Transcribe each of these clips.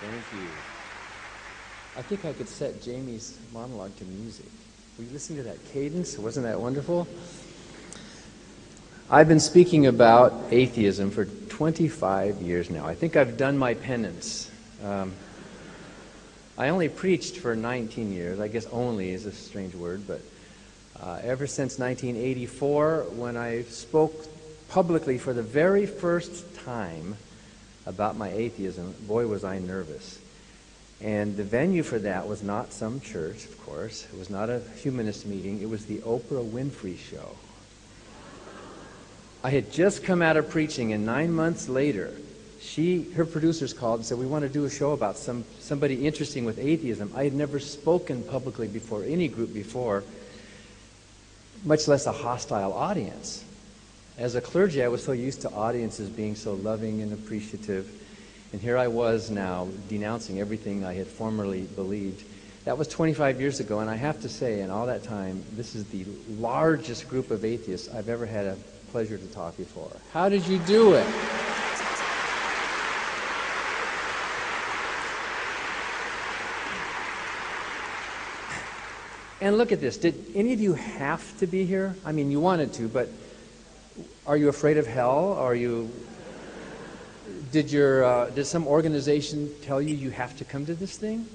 Thank you. I think I could set Jamie's monologue to music. Were you listening to that cadence? Wasn't that wonderful? I've been speaking about atheism for 25 years now. I think I've done my penance. I only preached for 19 years. I guess only is a strange word, but ever since 1984, when I spoke publicly for the very first time about my atheism, boy, was I nervous. And the venue for that was not some church, of course. It was not a humanist meeting. It was the Oprah Winfrey Show. I had just come out of preaching, and 9 months later, her producers called and said, we want to do a show about somebody interesting with atheism. I had never spoken publicly before any group before, much less a hostile audience. As a clergy, I was so used to audiences being so loving and appreciative. And here I was now denouncing everything I had formerly believed. That was 25 years ago, and I have to say, in all that time, this is the largest group of atheists I've ever had a pleasure to talk before. How did you do it? And look at this. Did any of you have to be here? I mean, you wanted to, but are you afraid of hell? Are you... Did some organization tell you you have to come to this thing?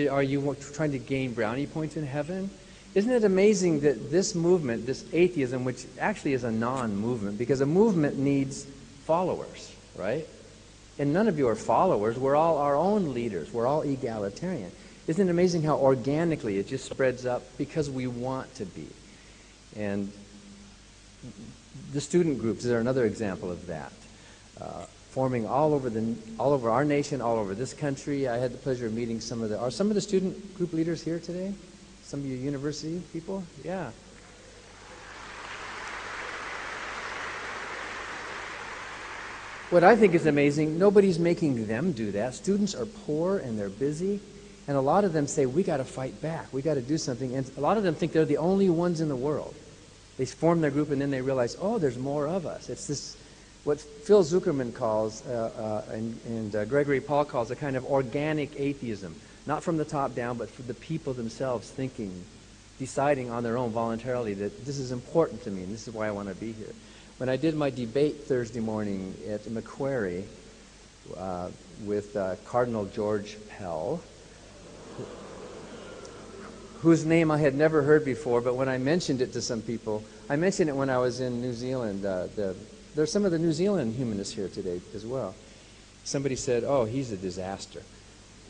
Are you trying to gain brownie points in heaven? Isn't it amazing that this movement, this atheism, which actually is a non-movement, because a movement needs followers, right? And none of you are followers. We're all our own leaders. We're all egalitarian. Isn't it amazing how organically it just spreads up because we want to be? And the student groups are another example of that. Forming all over our nation, all over this country. I had the pleasure of meeting are some of the student group leaders here today? Some of you university people? Yeah. What I think is amazing, nobody's making them do that. Students are poor and they're busy, and a lot of them say, we got to fight back, we got to do something, and a lot of them think they're the only ones in the world. They form their group and then they realize, oh, there's more of us. It's this, what Phil Zuckerman calls, and Gregory Paul calls, a kind of organic atheism. Not from the top down, but for the people themselves thinking, deciding on their own voluntarily that this is important to me and this is why I want to be here. When I did my debate Thursday morning at Macquarie with Cardinal George Pell, whose name I had never heard before, but when I mentioned it to some people, I mentioned it when I was in New Zealand. There's some of the New Zealand humanists here today as well. Somebody said, oh, he's a disaster.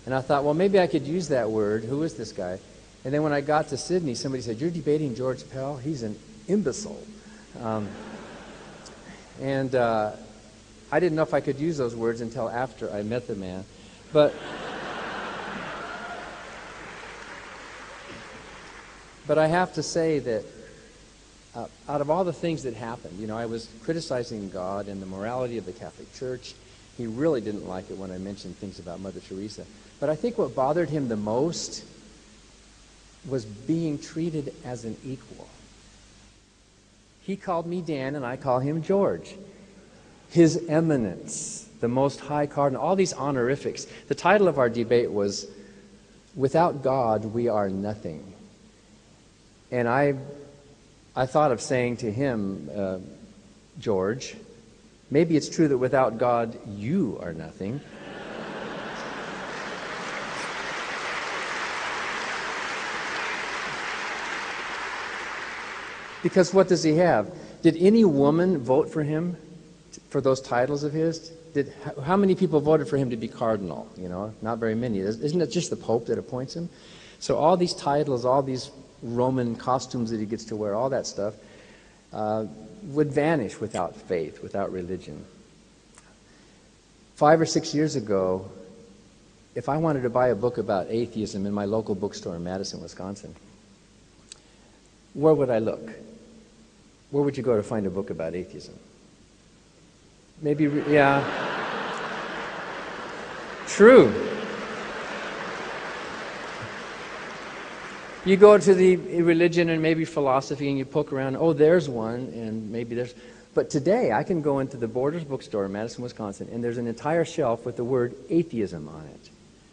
And I thought, well, maybe I could use that word. Who is this guy? And then when I got to Sydney, somebody said, you're debating George Pell? He's an imbecile. I didn't know if I could use those words until after I met the man. But I have to say that out of all the things that happened, you know, I was criticizing God and the morality of the Catholic Church. He really didn't like it when I mentioned things about Mother Teresa. But I think what bothered him the most was being treated as an equal. He called me Dan and I call him George. His Eminence, the Most High Cardinal, all these honorifics. The title of our debate was, Without God, We Are Nothing. And I thought of saying to him, George, maybe it's true that without God, you are nothing. Because what does he have? Did any woman vote for him for those titles of his? How many people voted for him to be cardinal? You know, not very many. Isn't it just the Pope that appoints him? So all these titles, all these Roman costumes that he gets to wear, all that stuff, would vanish without faith, without religion. 5 or 6 years ago, if I wanted to buy a book about atheism in my local bookstore in Madison, Wisconsin, where would I look? Where would you go to find a book about atheism? Maybe, yeah. True. You go to the religion and maybe philosophy and you poke around, oh, there's one, and maybe there's... But today, I can go into the Borders bookstore in Madison, Wisconsin, and there's an entire shelf with the word atheism on it,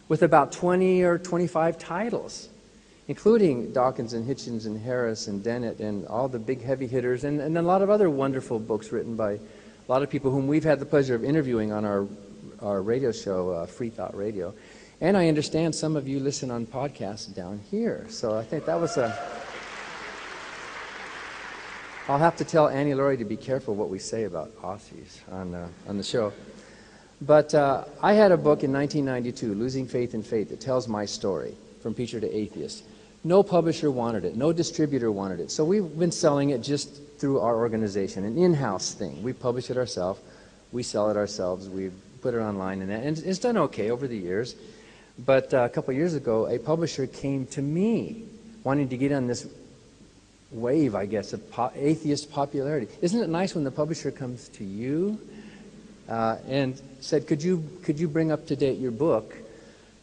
with about 20 or 25 titles, including Dawkins and Hitchens and Harris and Dennett and all the big heavy hitters, and a lot of other wonderful books written by a lot of people whom we've had the pleasure of interviewing on our radio show, Free Thought Radio. And I understand some of you listen on podcasts down here. So I think that was I'll have to tell Annie Laurie to be careful what we say about Aussies on the show. But I had a book in 1992, Losing Faith in Faith, that tells my story from preacher to atheist. No publisher wanted it. No distributor wanted it. So we've been selling it just through our organization, an in-house thing. We publish it ourselves. We sell it ourselves. We put it online, and it's done okay over the years. But a couple of years ago, a publisher came to me wanting to get on this wave, I guess, of atheist popularity. Isn't it nice when the publisher comes to you and said, could you bring up to date your book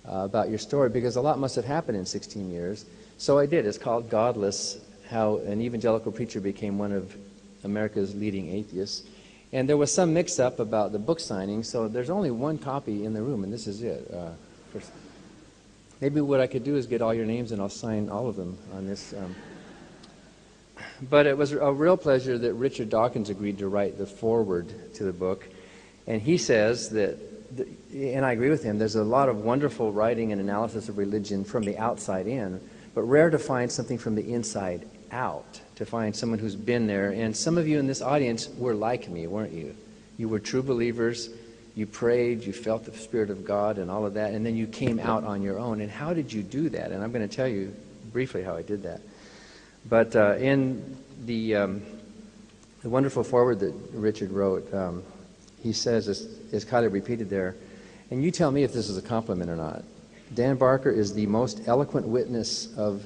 about your story, because a lot must have happened in 16 years. So I did. It's called Godless, How an Evangelical Preacher Became One of America's Leading Atheists. And there was some mix-up about the book signing, so there's only one copy in the room, and this is it. Maybe what I could do is get all your names, and I'll sign all of them on this. But it was a real pleasure that Richard Dawkins agreed to write the foreword to the book. And he says that, and I agree with him, there's a lot of wonderful writing and analysis of religion from the outside in, but rare to find something from the inside out, to find someone who's been there. And some of you in this audience were like me, weren't you? You were true believers. You prayed, you felt the Spirit of God and all of that, and then you came out on your own. And how did you do that? And I'm going to tell you briefly how I did that. But in the wonderful foreword that Richard wrote, he says, is kind of repeated there, and you tell me if this is a compliment or not. Dan Barker is the most eloquent witness of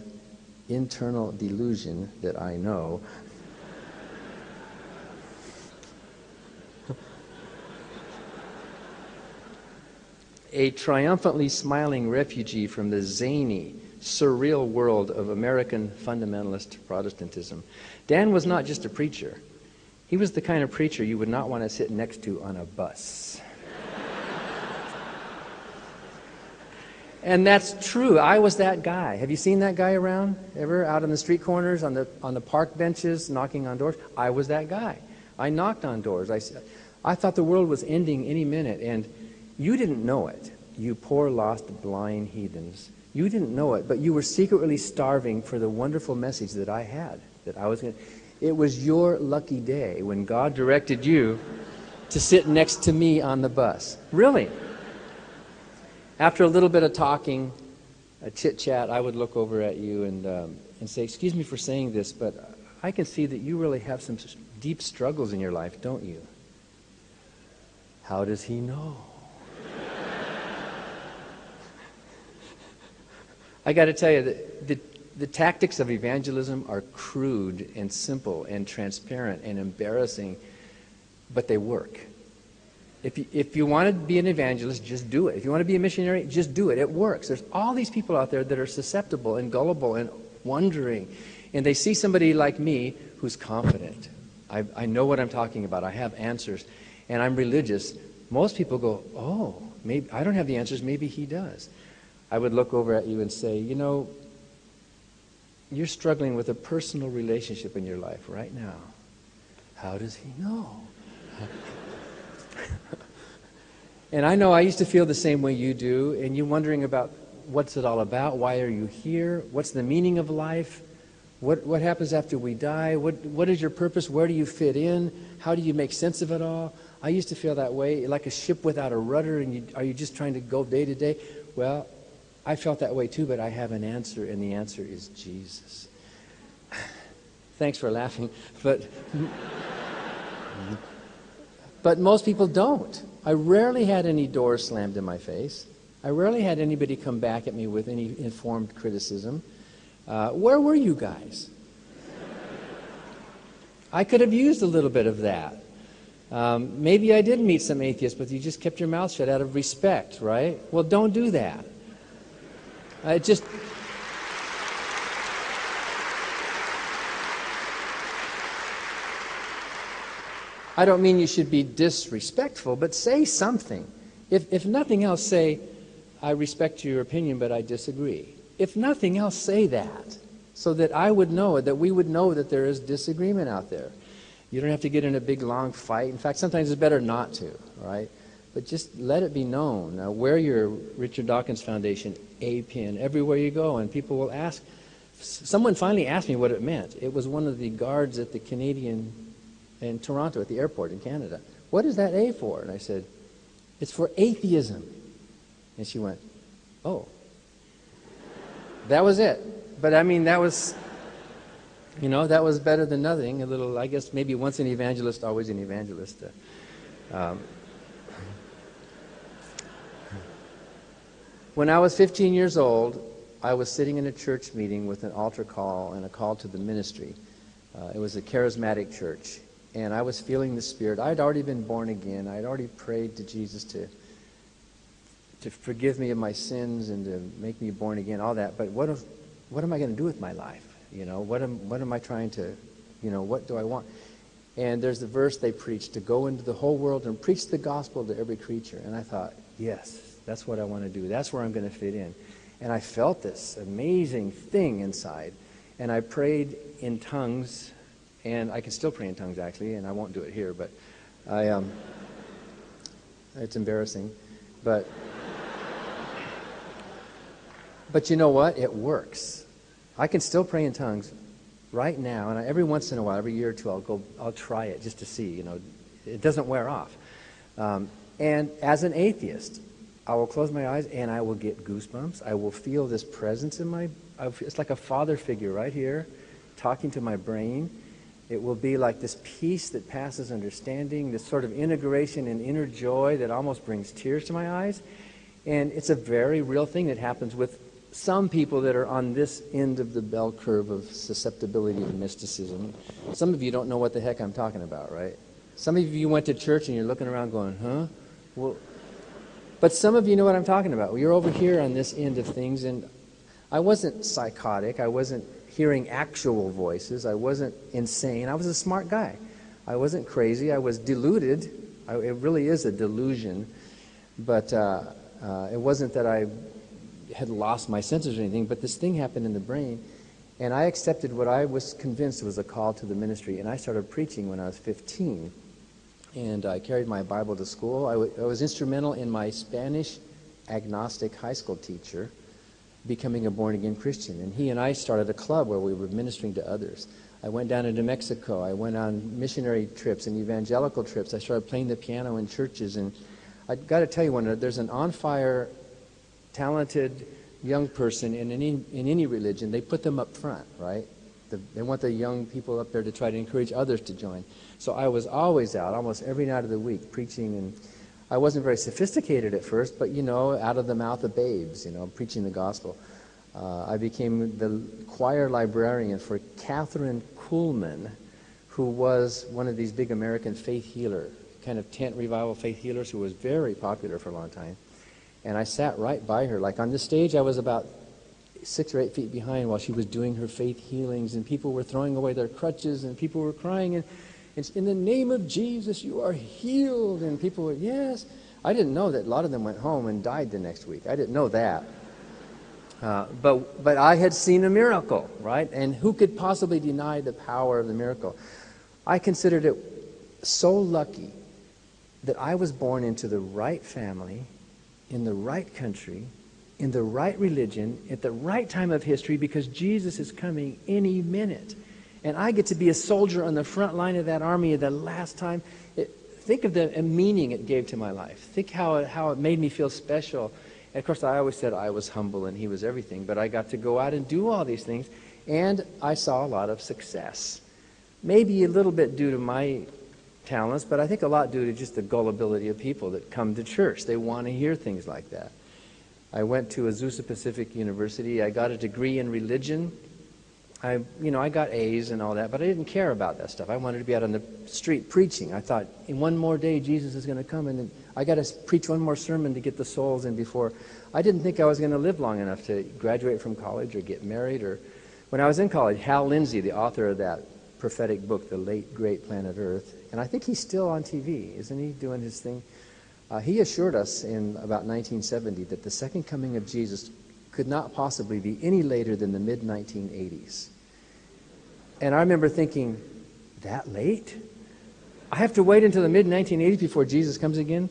internal delusion that I know. A triumphantly smiling refugee from the zany, surreal world of American fundamentalist Protestantism. Dan was not just a preacher. He was the kind of preacher you would not want to sit next to on a bus. And that's true. I was that guy. Have you seen that guy around? Ever out on the street corners, on the park benches, knocking on doors? I was that guy. I knocked on doors. I thought the world was ending any minute, and you didn't know it, you poor, lost, blind heathens. You didn't know it, but you were secretly starving for the wonderful message that I had, that I was going to. It was your lucky day when God directed you to sit next to me on the bus. Really. After a little bit of talking, a chit-chat, I would look over at you and say, excuse me for saying this, but I can see that you really have some deep struggles in your life, don't you? How does he know? I got to tell you, the tactics of evangelism are crude and simple and transparent and embarrassing, but they work. If you want to be an evangelist, just do it. If you want to be a missionary, just do it. It works. There's all these people out there that are susceptible and gullible and wondering, and they see somebody like me who's confident. I know what I'm talking about. I have answers, and I'm religious. Most people go, oh, maybe I don't have the answers. Maybe he does. I would look over at you and say, you know, you're struggling with a personal relationship in your life right now. How does he know? And I know I used to feel the same way you do, and you're wondering about what's it all about? Why are you here? What's the meaning of life? What happens after we die? What is your purpose? Where do you fit in? How do you make sense of it all? I used to feel that way, like a ship without a rudder, and are you just trying to go day to day? Well, I felt that way too, but I have an answer, and the answer is Jesus. Thanks for laughing, but most people don't. I rarely had any doors slammed in my face. I rarely had anybody come back at me with any informed criticism. Where were you guys? I could have used a little bit of that. Maybe I did meet some atheists, but you just kept your mouth shut out of respect, right? Well, don't do that. I don't mean you should be disrespectful, but say something. If nothing else, say, I respect your opinion, but I disagree. If nothing else, say that, so that I would know, that we would know that there is disagreement out there. You don't have to get in a big, long fight. In fact, sometimes it's better not to, right? But just let it be known. Now, wear your Richard Dawkins Foundation A pin everywhere you go, and people will ask. Someone finally asked me what it meant. It was one of the guards at the Canadian, in Toronto, at the airport in Canada. What is that A for? And I said, it's for atheism. And she went, oh. That was it. But I mean, that was, you know, that was better than nothing. A little, I guess, maybe once an evangelist, always an evangelist. When I was 15 years old, I was sitting in a church meeting with an altar call and a call to the ministry. It was a charismatic church, and I was feeling the Spirit. I'd already been born again. I'd already prayed to Jesus to forgive me of my sins and to make me born again, all that. But what am I going to do with my life? You know, what am I trying to, you know, what do I want? And there's the verse they preach, to go into the whole world and preach the gospel to every creature. And I thought, yes, that's what I want to do. That's where I'm going to fit in. And I felt this amazing thing inside. And I prayed in tongues, and I can still pray in tongues, actually, and I won't do it here, but it's embarrassing. But you know what? It works. I can still pray in tongues right now, and every once in a while, every year or two, I'll try it just to see. You know, it doesn't wear off. And as an atheist, I will close my eyes and I will get goosebumps. I will feel this presence in my, it's like a father figure right here talking to my brain. It will be like this peace that passes understanding, this sort of integration and inner joy that almost brings tears to my eyes. And it's a very real thing that happens with some people that are on this end of the bell curve of susceptibility to mysticism. Some of you don't know what the heck I'm talking about, right? Some of you went to church and you're looking around going, huh? Well, but some of you know what I'm talking about. Well, you're over here on this end of things, and I wasn't psychotic. I wasn't hearing actual voices. I wasn't insane. I was a smart guy. I wasn't crazy. I was deluded. It really is a delusion. But it wasn't that I had lost my senses or anything, but this thing happened in the brain, and I accepted what I was convinced was a call to the ministry, and I started preaching when I was 15. And I carried my Bible to school. I was instrumental in my Spanish agnostic high school teacher becoming a born-again Christian. And he and I started a club where we were ministering to others. I went down into Mexico. I went on missionary trips and evangelical trips. I started playing the piano in churches. And I've got to tell you, when there's an on-fire, talented young person in any religion, they put them up front, right? They want the young people up there to try to encourage others to join. So I was always out, almost every night of the week, preaching. And I wasn't very sophisticated at first, but, you know, out of the mouth of babes, you know, preaching the gospel. I became the choir librarian for Catherine Kuhlman, who was one of these big American faith healer, kind of tent revival faith healers, who was very popular for a long time. And I sat right by her. Like on the stage, I was about 6 or 8 feet behind while she was doing her faith healings, and people were throwing away their crutches, and people were crying, and it's in the name of Jesus, you are healed. And people were, yes. I didn't know that a lot of them went home and died the next week. I didn't know that. But I had seen a miracle, right? And who could possibly deny the power of the miracle? I considered it so lucky that I was born into the right family, in the right country, in the right religion, at the right time of history, because Jesus is coming any minute. And I get to be a soldier on the front line of that army at the last time. Think of the meaning it gave to my life. Think how it made me feel special. And of course, I always said I was humble and he was everything, but I got to go out and do all these things, and I saw a lot of success. Maybe a little bit due to my talents, but I think a lot due to just the gullibility of people that come to church. They want to hear things like that. I went to Azusa Pacific University. I got a degree in religion. I got A's and all that, but I didn't care about that stuff. I wanted to be out on the street preaching. I thought, in one more day, Jesus is going to come, and then I got to preach one more sermon to get the souls in before. I didn't think I was going to live long enough to graduate from college or get married. Or when I was in college, Hal Lindsey, the author of that prophetic book, The Late Great Planet Earth. And I think he's still on TV, isn't he, doing his thing? He assured us in about 1970 that the second coming of Jesus could not possibly be any later than the mid-1980s. And I remember thinking, that late? I have to wait until the mid-1980s before Jesus comes again?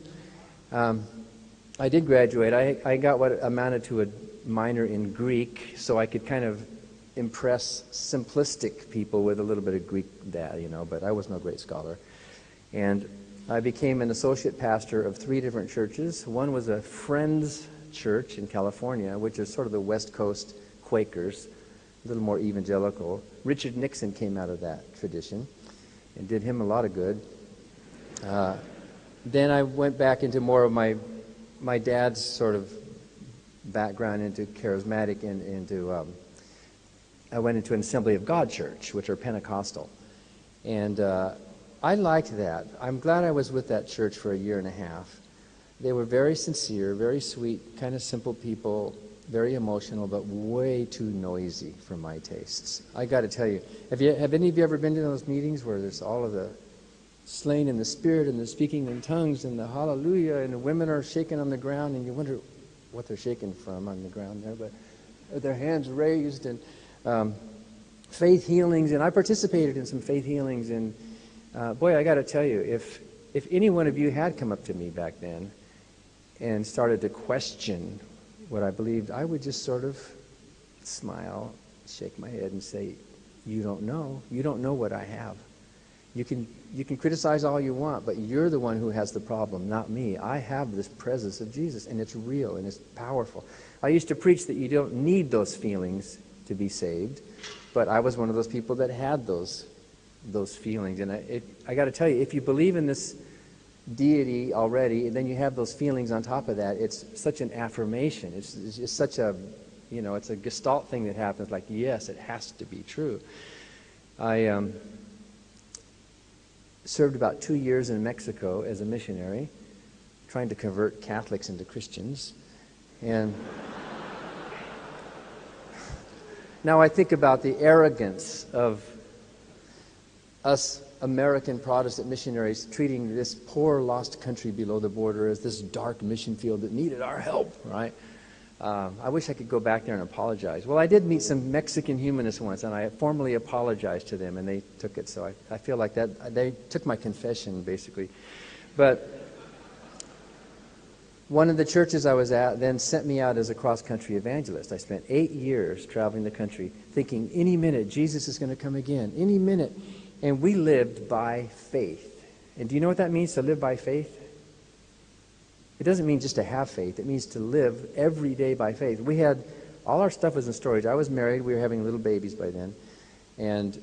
I did graduate. I got what amounted to a minor in Greek, so I could kind of impress simplistic people with a little bit of Greek but I was no great scholar. And I became an associate pastor of 3 different churches. One was a Friends church in California, which is sort of the West Coast Quakers, a little more evangelical. Richard Nixon came out of that tradition and did him a lot of good. Then I went back into more of my dad's sort of background into charismatic and I went into an Assembly of God church, which are Pentecostal. And I liked that. I'm glad I was with that church for a year and a half. They were very sincere, very sweet, kind of simple people, very emotional, but way too noisy for my tastes. I got to tell you, have any of you ever been to those meetings where there's all of the slain in the Spirit and the speaking in tongues and the hallelujah and the women are shaking on the ground and you wonder what they're shaking from on the ground there, but their hands raised and faith healings, and I participated in some faith healings, and boy, I got to tell you, if any one of you had come up to me back then and started to question what I believed, I would just sort of smile, shake my head, and say, "You don't know. You don't know what I have. You can criticize all you want, but you're the one who has the problem, not me. I have this presence of Jesus, and it's real and it's powerful." I used to preach that you don't need those feelings to be saved, but I was one of those people that had those feelings. And I got to tell you, if you believe in this deity already, and then you have those feelings on top of that, it's such an affirmation. It's just such a, it's a gestalt thing that happens. Like, yes, it has to be true. I served about 2 years in Mexico as a missionary, trying to convert Catholics into Christians. And now I think about the arrogance of us American Protestant missionaries treating this poor lost country below the border as this dark mission field that needed our help, right? I wish I could go back there and apologize. Well, I did meet some Mexican humanists once, and I formally apologized to them, and they took it. So I feel like that they took my confession, basically. But one of the churches I was at then sent me out as a cross-country evangelist. I spent 8 years traveling the country thinking, any minute Jesus is going to come again, any minute. And we lived by faith. And do you know what that means, to live by faith? It doesn't mean just to have faith. It means to live every day by faith. We had, all our stuff was in storage. I was married. We were having little babies by then. And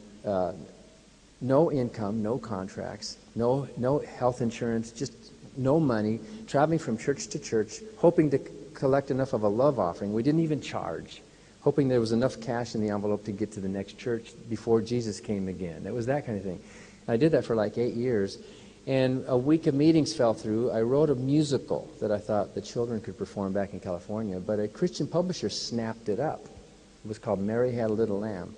no income, no contracts, no health insurance, just no money, traveling from church to church, hoping to collect enough of a love offering. We didn't even charge, hoping there was enough cash in the envelope to get to the next church before Jesus came again. It was that kind of thing. And I did that for like 8 years. And a week of meetings fell through. I wrote a musical that I thought the children could perform back in California, but a Christian publisher snapped it up. It was called Mary Had a Little Lamb.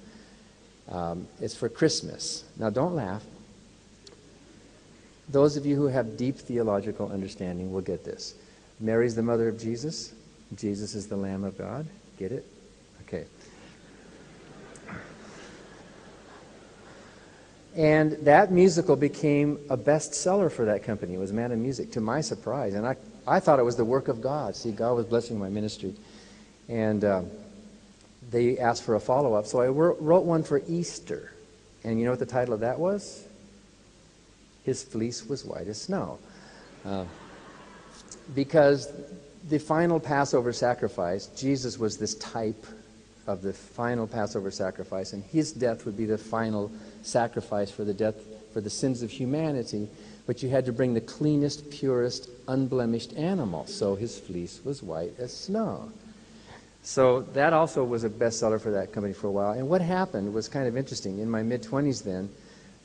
It's for Christmas. Now, don't laugh. Those of you who have deep theological understanding will get this. Mary's the mother of Jesus. Jesus is the Lamb of God. Get it? Okay. And that musical became a bestseller for that company. It was Man of Music, to my surprise. And I thought it was the work of God. See, God was blessing my ministry. And they asked for a follow-up. So I wrote one for Easter. And you know what the title of that was? His fleece was white as snow. Because the final Passover sacrifice, Jesus was this type of the final Passover sacrifice, and his death would be the final sacrifice for the sins of humanity. But you had to bring the cleanest, purest, unblemished animal. So his fleece was white as snow. So that also was a bestseller for that company for a while. And what happened was kind of interesting. In my mid-20s then,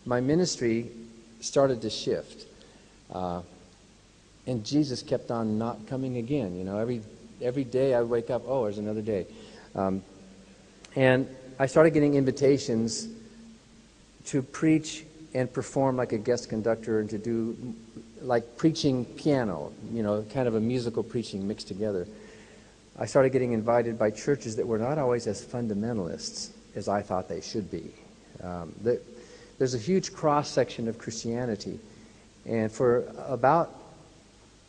my ministry started to shift. And Jesus kept on not coming again. You know, every day I would wake up, oh, there's another day. And I started getting invitations to preach and perform like a guest conductor and to do like preaching piano, kind of a musical preaching mixed together. I started getting invited by churches that were not always as fundamentalists as I thought they should be. There's a huge cross-section of Christianity, and for about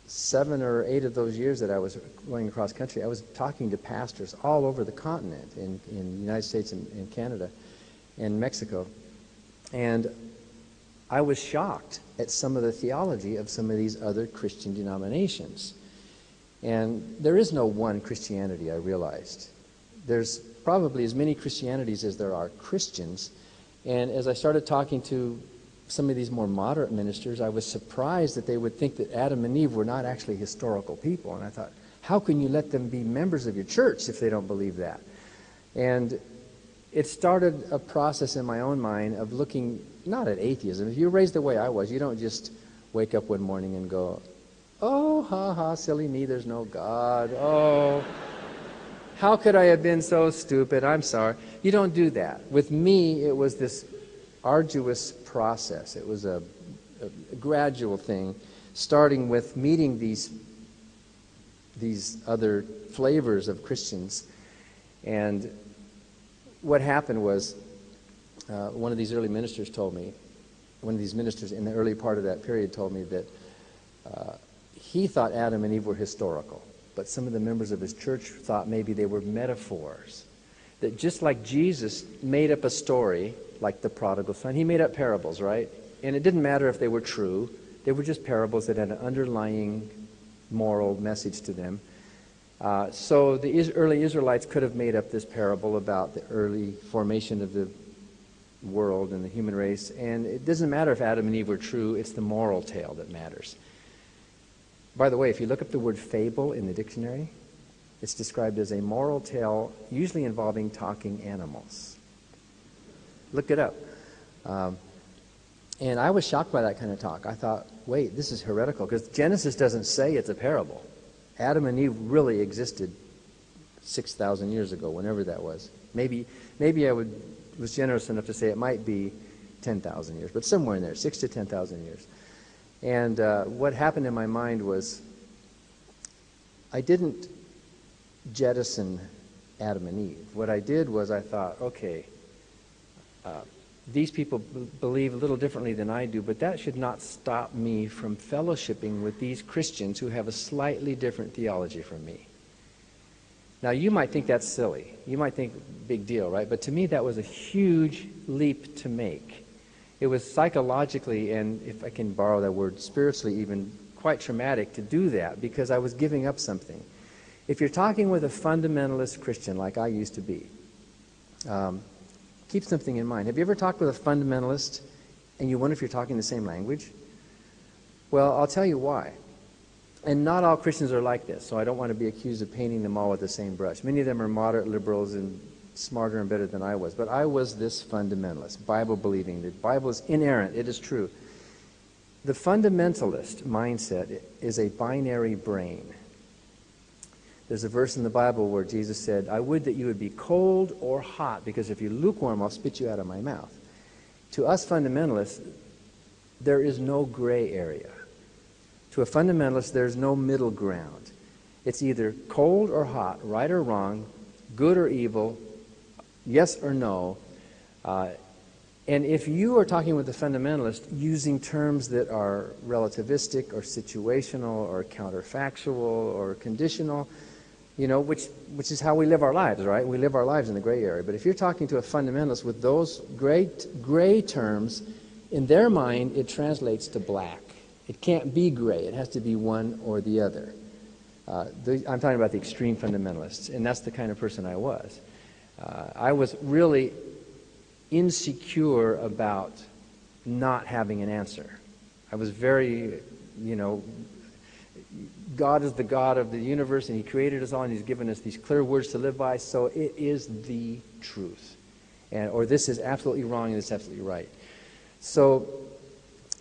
7 or 8 of those years that I was going across country, I was talking to pastors all over the continent, in the United States and Canada and Mexico, and I was shocked at some of the theology of some of these other Christian denominations. And there is no one Christianity, I realized. There's probably as many Christianities as there are Christians. And as I started talking to some of these more moderate ministers, I was surprised that they would think that Adam and Eve were not actually historical people. And I thought, how can you let them be members of your church if they don't believe that? And it started a process in my own mind of looking not at atheism. If you're raised the way I was, you don't just wake up one morning and go, oh, ha ha, silly me, there's no God. Oh, how could I have been so stupid? I'm sorry. You don't do that. With me, it was this arduous process. It was a gradual thing, starting with meeting these other flavors of Christians. And what happened was, one of these early ministers told me, one of these ministers in the early part of that period told me that he thought Adam and Eve were historical, but some of the members of his church thought maybe they were metaphors. That just like Jesus made up a story, like the prodigal son, he made up parables, right? And it didn't matter if they were true. They were just parables that had an underlying moral message to them. So the early Israelites could have made up this parable about the early formation of the world and the human race. And it doesn't matter if Adam and Eve were true. It's the moral tale that matters. By the way, if you look up the word fable in the dictionary, it's described as a moral tale usually involving talking animals. Look it up. And I was shocked by that kind of talk. I thought, wait, this is heretical, because Genesis doesn't say it's a parable. Adam and Eve really existed 6,000 years ago, whenever that was. Maybe I was generous enough to say it might be 10,000 years, but somewhere in there, 6,000 to 10,000 years. And what happened in my mind was I didn't jettison Adam and Eve. What I did was I thought, okay, these people believe a little differently than I do, but that should not stop me from fellowshipping with these Christians who have a slightly different theology from me. Now, you might think that's silly. You might think, big deal, right? But to me, that was a huge leap to make. It was psychologically, and if I can borrow that word, spiritually even, quite traumatic to do that, because I was giving up something. If you're talking with a fundamentalist Christian like I used to be, keep something in mind. Have you ever talked with a fundamentalist and you wonder if you're talking the same language? Well, I'll tell you why. And not all Christians are like this, so I don't want to be accused of painting them all with the same brush. Many of them are moderate liberals and smarter and better than I was. But I was this fundamentalist, Bible-believing. The Bible is inerrant. It is true. The fundamentalist mindset is a binary brain. There's a verse in the Bible where Jesus said, I would that you would be cold or hot, because if you're lukewarm, I'll spit you out of my mouth. To us fundamentalists, there is no gray area. To a fundamentalist, there's no middle ground. It's either cold or hot, right or wrong, good or evil, yes or no. And if you are talking with a fundamentalist using terms that are relativistic or situational or counterfactual or conditional, which is how we live our lives, right? We live our lives in the gray area. But if you're talking to a fundamentalist with those gray terms, in their mind, it translates to black. It can't be gray. It has to be one or the other. I'm talking about the extreme fundamentalists, and that's the kind of person I was. I was really insecure about not having an answer. I was very, God is the God of the universe, and He created us all, and He's given us these clear words to live by, so it is the truth. Or this is absolutely wrong, and this is absolutely right. So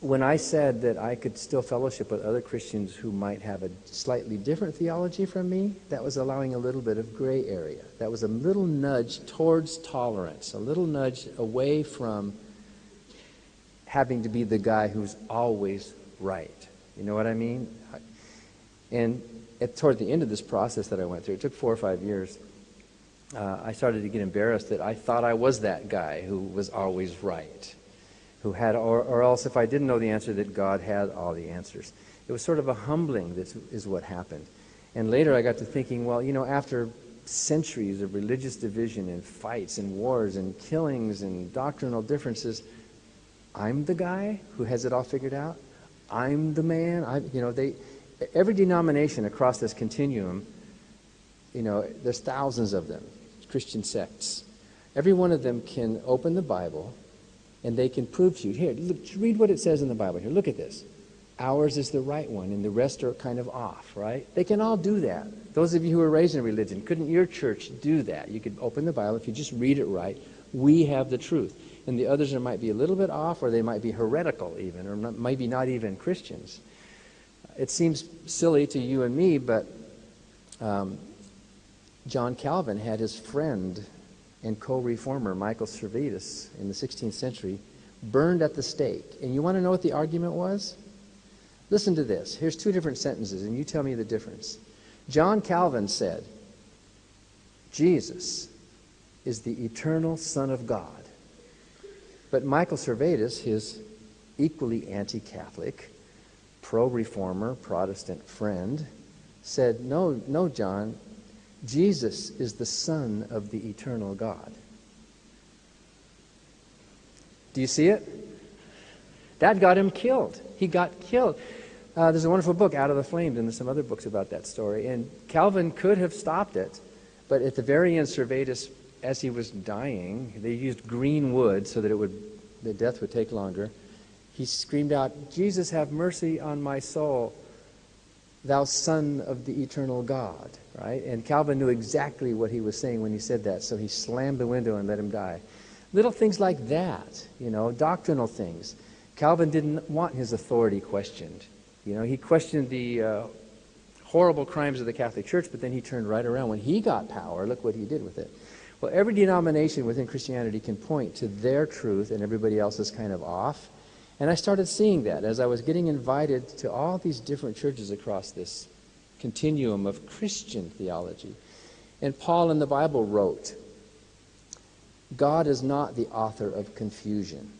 when I said that I could still fellowship with other Christians who might have a slightly different theology from me, that was allowing a little bit of gray area. That was a little nudge towards tolerance, a little nudge away from having to be the guy who's always right. You know what I mean? And toward the end of this process that I went through, it took 4 or 5 years, I started to get embarrassed that I thought I was that guy who was always right, who had, or else if I didn't know the answer, that God had all the answers. It was sort of a humbling, that is what happened. And later I got to thinking, well, you know, after centuries of religious division and fights and wars and killings and doctrinal differences, I'm the guy who has it all figured out. I'm the man. Every denomination across this continuum, you know, there's thousands of them, Christian sects. Every one of them can open the Bible and they can prove to you, here, look, read what it says in the Bible here. Look at this. Ours is the right one and the rest are kind of off, right? They can all do that. Those of you who were raised in religion, couldn't your church do that? You could open the Bible, if you just read it right, we have the truth. And the others might be a little bit off, or they might be heretical even, or maybe not even Christians. It seems silly to you and me, but John Calvin had his friend and co-reformer Michael Servetus in the 16th century burned at the stake. And you want to know what the argument was? Listen to this. Here's 2 different sentences, and you tell me the difference. John Calvin said, Jesus is the eternal Son of God. But Michael Servetus, his equally anti-Catholic, pro-reformer, Protestant friend, said, no, John, Jesus is the Son of the eternal God. Do you see it? That got him killed. He got killed. There's a wonderful book, Out of the Flames, and there's some other books about that story. And Calvin could have stopped it, but at the very end, Servetus, as he was dying, they used green wood so that the death would take longer. He screamed out, Jesus, have mercy on my soul, thou Son of the eternal God. Right? And Calvin knew exactly what he was saying when he said that, so he slammed the window and let him die. Little things like that, you know, doctrinal things. Calvin didn't want his authority questioned. You know, he questioned the horrible crimes of the Catholic Church, but then he turned right around. When he got power, look what he did with it. Well, every denomination within Christianity can point to their truth and everybody else is kind of off. And I started seeing that as I was getting invited to all these different churches across this continuum of Christian theology. And Paul in the Bible wrote, God is not the author of confusion.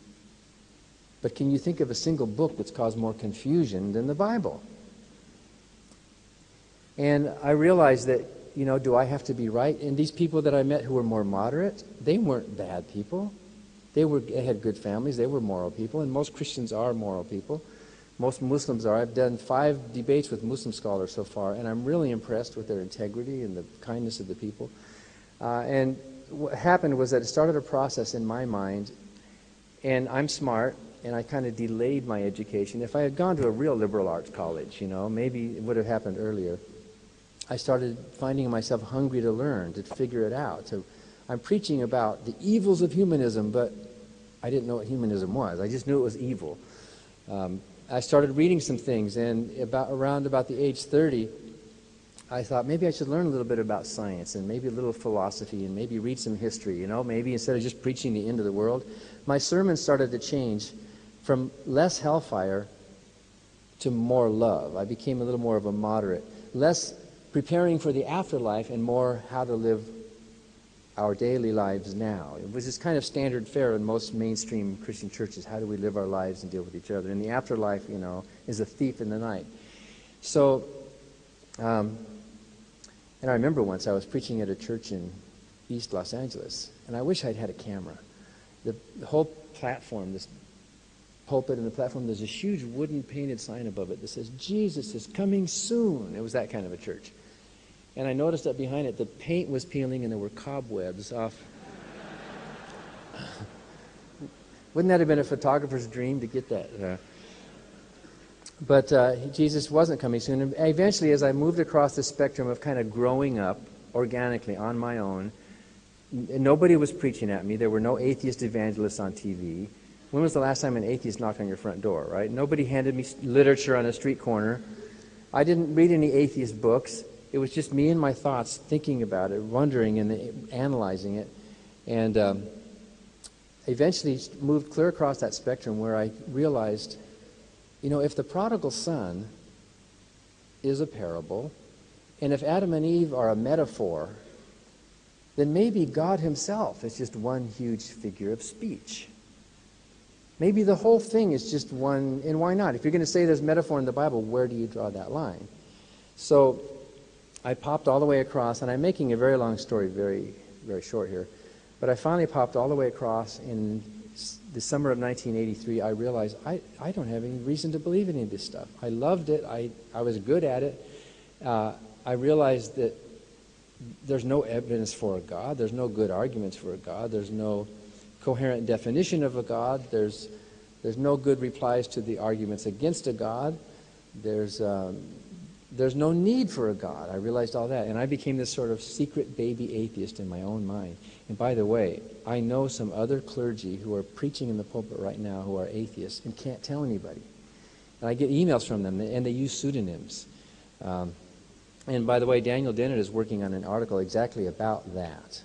But can you think of a single book that's caused more confusion than the Bible? And I realized that, you know, do I have to be right? And these people that I met who were more moderate, they weren't bad people. They had good families. They were moral people. And most Christians are moral people. Most Muslims are. I've done 5 debates with Muslim scholars so far, and I'm really impressed with their integrity and the kindness of the people. And what happened was that it started a process in my mind, and I'm smart, and I kind of delayed my education. If I had gone to a real liberal arts college, you know, maybe it would have happened earlier. I started finding myself hungry to learn, to figure it out. I'm preaching about the evils of humanism, but I didn't know what humanism was. I just knew it was evil. I started reading some things, and around about the age 30, I thought maybe I should learn a little bit about science and maybe a little philosophy and maybe read some history, you know, maybe instead of just preaching the end of the world. My sermons started to change from less hellfire to more love. I became a little more of a moderate, less preparing for the afterlife and more how to live our daily lives now. It was just kind of standard fare in most mainstream Christian churches. How do we live our lives and deal with each other? And the afterlife, you know, is a thief in the night. So, and I remember once I was preaching at a church in East Los Angeles, and I wish I'd had a camera. The whole platform, this pulpit and the platform, there's this huge wooden painted sign above it that says, Jesus is coming soon. It was that kind of a church. And I noticed that behind it, the paint was peeling and there were cobwebs off. Wouldn't that have been a photographer's dream to get that? But Jesus wasn't coming soon. And eventually, as I moved across the spectrum of kind of growing up organically on my own, nobody was preaching at me. There were no atheist evangelists on TV. When was the last time an atheist knocked on your front door, right? Nobody handed me literature on a street corner. I didn't read any atheist books. It was just me and my thoughts thinking about it, wondering and analyzing it. And eventually moved clear across that spectrum where I realized, if the prodigal son is a parable, and if Adam and Eve are a metaphor, then maybe God himself is just one huge figure of speech. Maybe the whole thing is just one, and why not? If you're going to say there's metaphor in the Bible, where do you draw that line? So I popped all the way across, and I'm making a very long story very, very short here, but I finally popped all the way across. In the summer of 1983, I realized I don't have any reason to believe any of this stuff. I loved it. I was good at it. I realized that there's no evidence for a God. There's no good arguments for a God. There's no coherent definition of a God. There's no good replies to the arguments against a God. There's no need for a God. I realized all that. And I became this sort of secret baby atheist in my own mind. And by the way, I know some other clergy who are preaching in the pulpit right now who are atheists and can't tell anybody. And I get emails from them, and they use pseudonyms. And by the way, Daniel Dennett is working on an article exactly about that.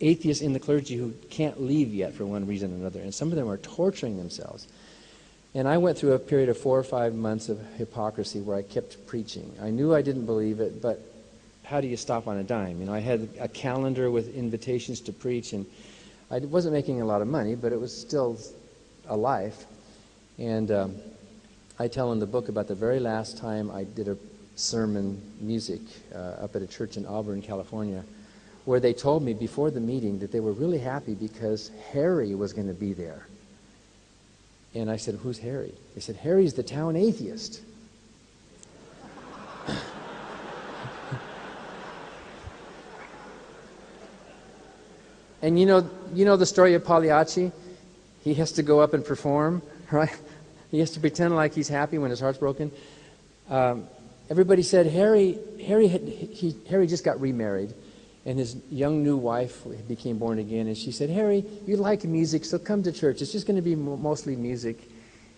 Atheists in the clergy who can't leave yet for one reason or another. And some of them are torturing themselves. And I went through a period of 4 or 5 months of hypocrisy where I kept preaching. I knew I didn't believe it, but how do you stop on a dime? I had a calendar with invitations to preach, and I wasn't making a lot of money, but it was still a life. And I tell in the book about the very last time I did a sermon music up at a church in Auburn, California, where they told me before the meeting that they were really happy because Harry was going to be there. And I said, "Who's Harry?" They said, "Harry's the town atheist." And you know the story of Pagliacci? He has to go up and perform, right? He has to pretend like he's happy when his heart's broken. Everybody said Harry just got remarried, and his young new wife became born again, and she said, "Harry, you like music, so come to church. It's just going to be mostly music."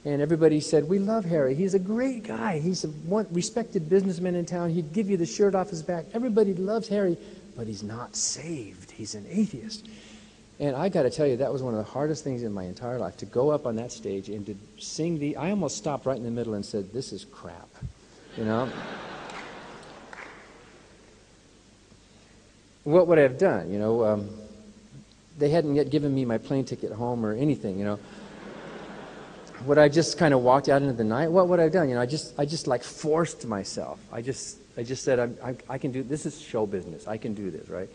And everybody said, "We love Harry. He's a great guy. He's a respected businessman in town. He'd give you the shirt off his back. Everybody loves Harry, but he's not saved. He's an atheist." And I got to tell you, that was one of the hardest things in my entire life, to go up on that stage and to sing I almost stopped right in the middle and said, "This is crap." What would I have done? They hadn't yet given me my plane ticket home or anything. Would I just kind of walked out into the night? What would I have done? I just like forced myself. I just said, I can do this. Is show business. I can do this, right?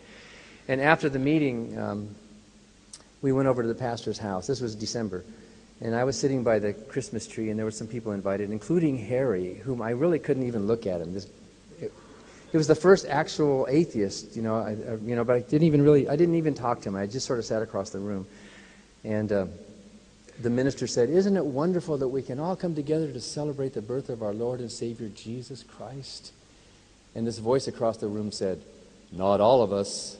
And after the meeting, we went over to the pastor's house. This was December. And I was sitting by the Christmas tree, and there were some people invited, including Harry, whom I really couldn't even look at him. It was the first actual atheist, but I didn't even talk to him. I just sort of sat across the room. And the minister said, "Isn't it wonderful that we can all come together to celebrate the birth of our Lord and Savior, Jesus Christ?" And this voice across the room said, "Not all of us."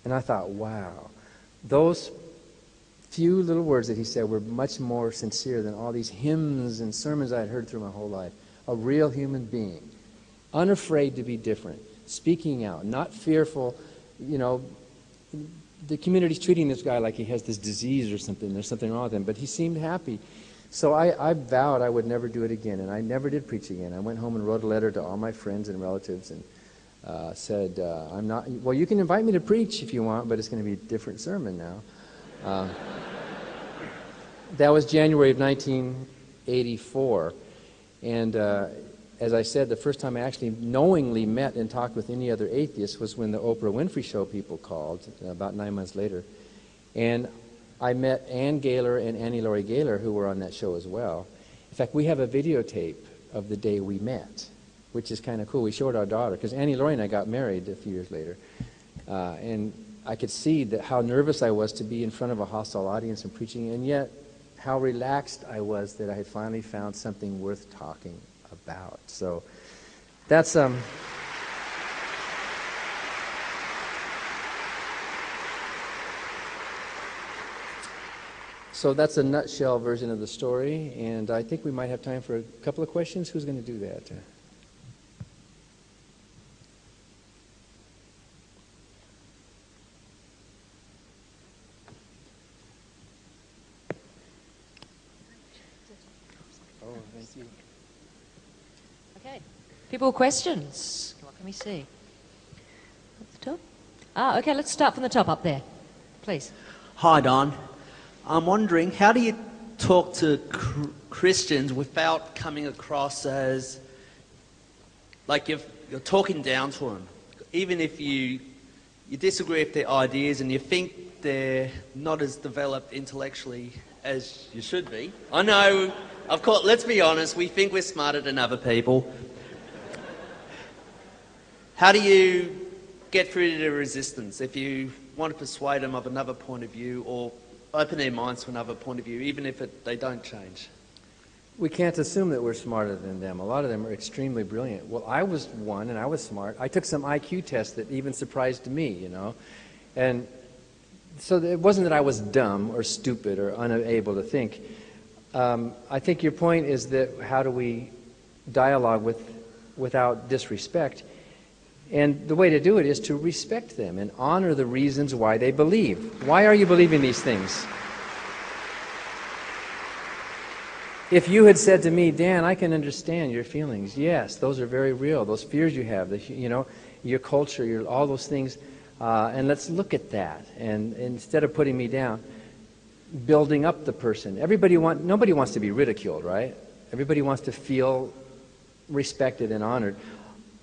And I thought, wow, those few little words that he said were much more sincere than all these hymns and sermons I had heard through my whole life. A real human being, unafraid to be different, speaking out, not fearful. The community's treating this guy like he has this disease or something. There's something wrong with him, but he seemed happy. So I vowed I would never do it again, and I never did preach again. I went home and wrote a letter to all my friends and relatives and said, "I'm not. Well, you can invite me to preach if you want, but it's going to be a different sermon now." That was January of 1984, and as I said, the first time I actually knowingly met and talked with any other atheist was when the Oprah Winfrey Show people called about 9 months later, and I met Ann Gaylor and Annie Laurie Gaylor, who were on that show as well. In fact, we have a videotape of the day we met, which is kind of cool. We showed our daughter, because Annie Laurie and I got married a few years later. And I could see how nervous I was to be in front of a hostile audience and preaching, and yet how relaxed I was that I had finally found something worth talking about. So that's... So that's a nutshell version of the story, and I think we might have time for a couple of questions. Who's going to do that? Oh, thank you. Okay. People questions? What can we see? At the top? Okay, let's start from the top up there. Please. Hi, Don. I'm wondering, how do you talk to Christians without coming across as like you're talking down to them? Even if you disagree with their ideas and you think they're not as developed intellectually as you should be. I know, of course, let's be honest, we think we're smarter than other people. How do you get through to the resistance if you want to persuade them of another point of view or open their minds to another point of view, even if they don't change? We can't assume that we're smarter than them. A lot of them are extremely brilliant. Well, I was one, and I was smart. I took some IQ tests that even surprised me, you know. And so it wasn't that I was dumb or stupid or unable to think. I think your point is that how do we dialogue without disrespect? And the way to do it is to respect them and honor the reasons why they believe. Why are you believing these things? If you had said to me, Dan, I can understand your feelings. Yes, those are very real. Those fears you have, your culture, all those things. And let's look at that. And instead of putting me down, building up the person. Nobody wants to be ridiculed, right? Everybody wants to feel respected and honored.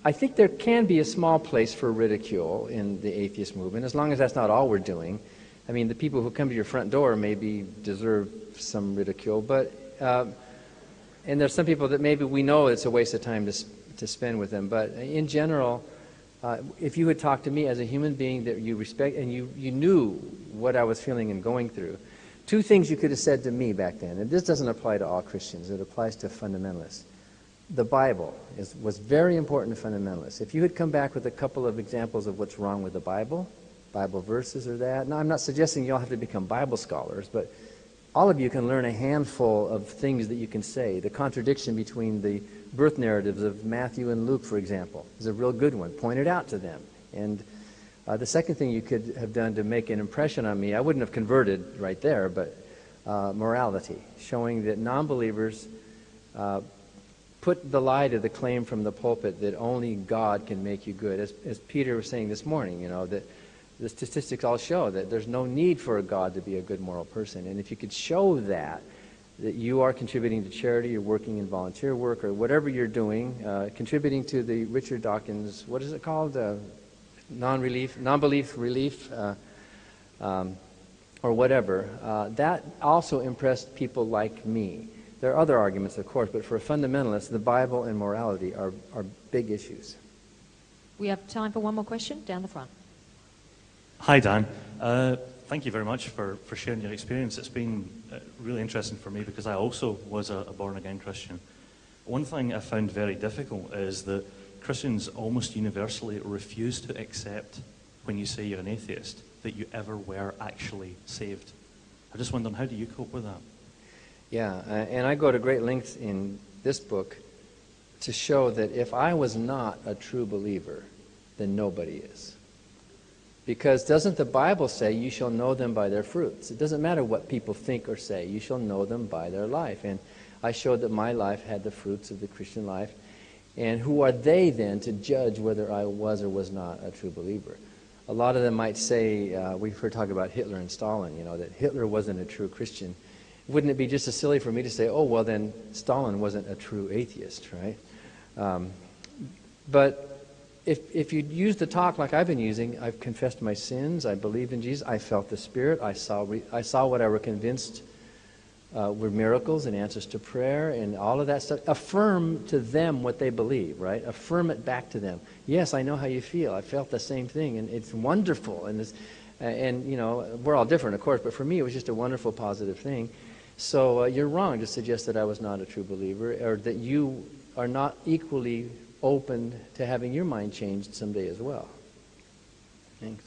I think there can be a small place for ridicule in the atheist movement, as long as that's not all we're doing. I mean, the people who come to your front door maybe deserve some ridicule, but and there's some people that maybe we know it's a waste of time to spend with them. But in general, if you had talked to me as a human being that you respect and you knew what I was feeling and going through, two things you could have said to me back then, and this doesn't apply to all Christians, it applies to fundamentalists. The Bible was very important to fundamentalists. If you had come back with a couple of examples of what's wrong with the Bible verses or that, now I'm not suggesting you all have to become Bible scholars, but all of you can learn a handful of things that you can say. The contradiction between the birth narratives of Matthew and Luke, for example, is a real good one. Point it out to them. And the second thing you could have done to make an impression on me, I wouldn't have converted right there, but morality, showing that non-believers put the lie to the claim from the pulpit that only God can make you good. As Peter was saying this morning, that the statistics all show that there's no need for a God to be a good moral person. And if you could show that you are contributing to charity, you're working in volunteer work, or whatever you're doing, contributing to the Richard Dawkins, what is it called? Non-belief relief, or whatever. That also impressed people like me. There are other arguments, of course, but for a fundamentalist, the Bible and morality are big issues. We have time for one more question down the front. Hi, Dan. Thank you very much for sharing your experience. It's been really interesting for me because I also was a born-again Christian. One thing I found very difficult is that Christians almost universally refuse to accept when you say you're an atheist that you ever were actually saved. I just wondered, how do you cope with that? Yeah, and I go to great lengths in this book to show that if I was not a true believer, then nobody is. Because doesn't the Bible say you shall know them by their fruits? It doesn't matter what people think or say. You shall know them by their life. And I showed that my life had the fruits of the Christian life. And who are they then to judge whether I was or was not a true believer? A lot of them might say, we've heard talk about Hitler and Stalin, that Hitler wasn't a true Christian. Wouldn't it be just as silly for me to say, oh, well, then Stalin wasn't a true atheist, right? But if you use the talk like I've been using, I've confessed my sins, I believed in Jesus, I felt the Spirit, I saw what I were convinced were miracles and answers to prayer and all of that stuff. Affirm to them what they believe, right? Affirm it back to them. Yes, I know how you feel. I felt the same thing, and it's wonderful. And we're all different, of course, but for me it was just a wonderful, positive thing. So you're wrong to suggest that I was not a true believer or that you are not equally open to having your mind changed someday as well. Thanks.